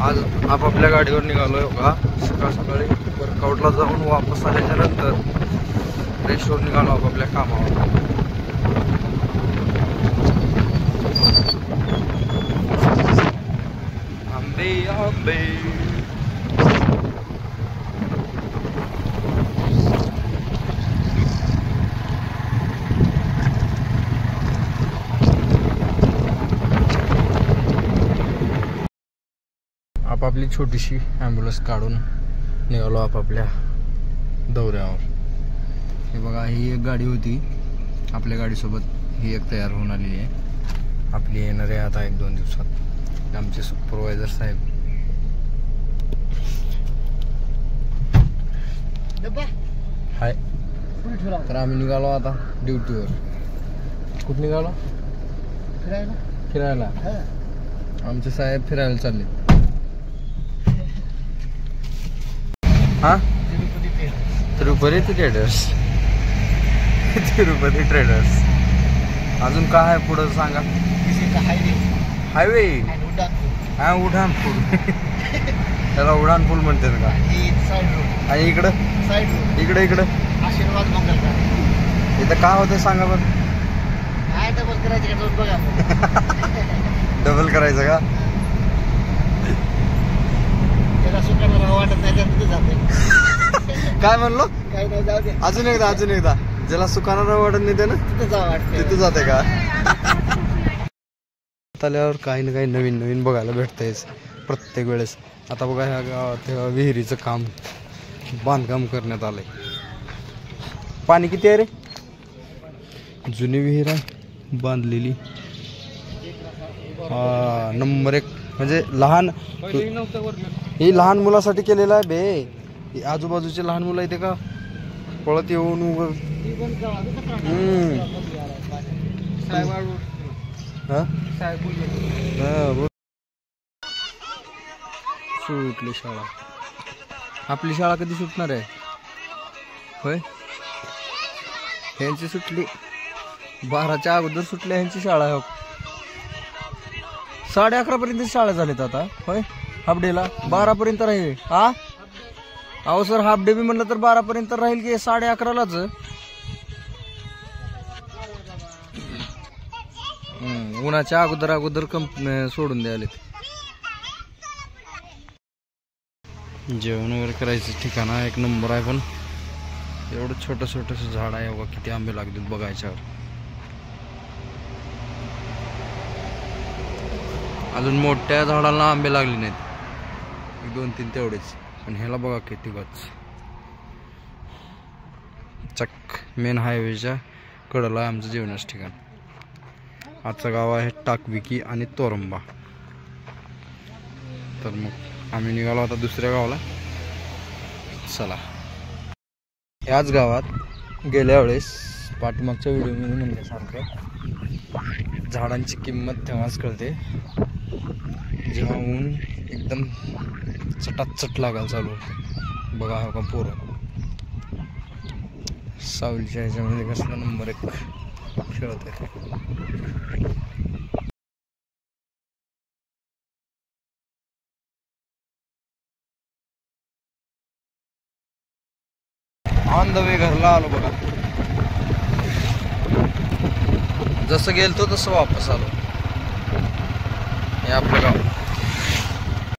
आज आपापल्या गाडीवर निघालोय बघा. सकाळ सकाळी वर्कआउटला जाऊन वापस आल्याच्या नंतर फ्रेशवर निघालो आपापल्या कामावर. आंबे आंबे आपापली छोटीशी ॲम्ब्युलन्स काढून निघालो आपापल्या दौऱ्यावर. हे बघा, ही एक गाडी होती आपल्या गाडीसोबत, ही एक तयार होऊन आलेली आहे. आपली येणार आहे आता 1-2 दिवसात. आमचे सुपरवायझर साहेब. हाय. तर आम्ही निघालो आता ड्युटीवर. कुठं निघालो? फिरायला. आमचे साहेब फिरायला चालले. हा, तिरुपती ट्रेडर्स. तिरुपती ट्रेडर्स. अजून काय आहे पुढं सांगा? हायवे. हा, उड्डाणपूल. त्याला उड्डाणपूल म्हणतात का? आणि इकडं इकडं इकडं इथं काय होतं सांगा बरं? डबल करायचं का? काय म्हणलो? अजून एकदा ज्याला सुखाना वाटत नाही त्यानं तिथं जाते का? आल्यावर काही ना काही नवीन बघायला भेटतंयच प्रत्येक वेळेस. आता बघा, ह्या गावात विहिरीचं काम बांधकाम करण्यात आलंय. पाणी किती आहे रे? जुनी विहीर आहे बांधलेली. नंबर 1 म्हणजे लहान, ही लहान मुलासाठी केलेलं आहे बे. आजूबाजूचे लहान मुलं इथे का पळत येऊन सुटली शाळा. आपली शाळा कधी सुटणार आहे? होय, ह्यांची सुटली 12च्या अगोदर सुटली ह्यांची शाळा. 11:30 पर्यंत शाळा झालीत आता. होय, हाफ डेला 12 पर्यंत राहील. हा, अहो सर, हाफ डे बी म्हणलं तर 12 पर्यंत राहील की 11:30लाच. उन्हाच्या अगोदर सोडून द्यायला. जेवण वगैरे करायचं ठिकाण एक नंबर आहे. पण एवढं छोटस झाड आहे बघा, किती आंबे लागतात बघायच्यावर. अजून मोठ्या झाडाला आंबे लागले नाहीत, 2-3 तेवढेच. पण ह्याला बघा किती गच. चक मेन हायवेच्या कडेला आहे आमचं जेवणाचं ठिकाण. आजचं गाव आहे टाकविकी आणि तोरंबा. तर मग आम्ही निघालो आता दुसऱ्या गावाला. चला. याच गावात गेल्या वेळेस पाठीमागच्या व्हिडिओमध्ये म्हणल्यासारखं झाडांची किंमत तेव्हाच कळते जेव्हा ऊन एकदम चटाचट लागायला चालू होते. बघा हा का पोरं सावलीच्या ह्याच्यामध्ये कसला नंबर 1 खेळत आहे. ऑन द वे घरला आलो बघा. जसं गेलतो तसं वापस आलो. हे आपलं गाव.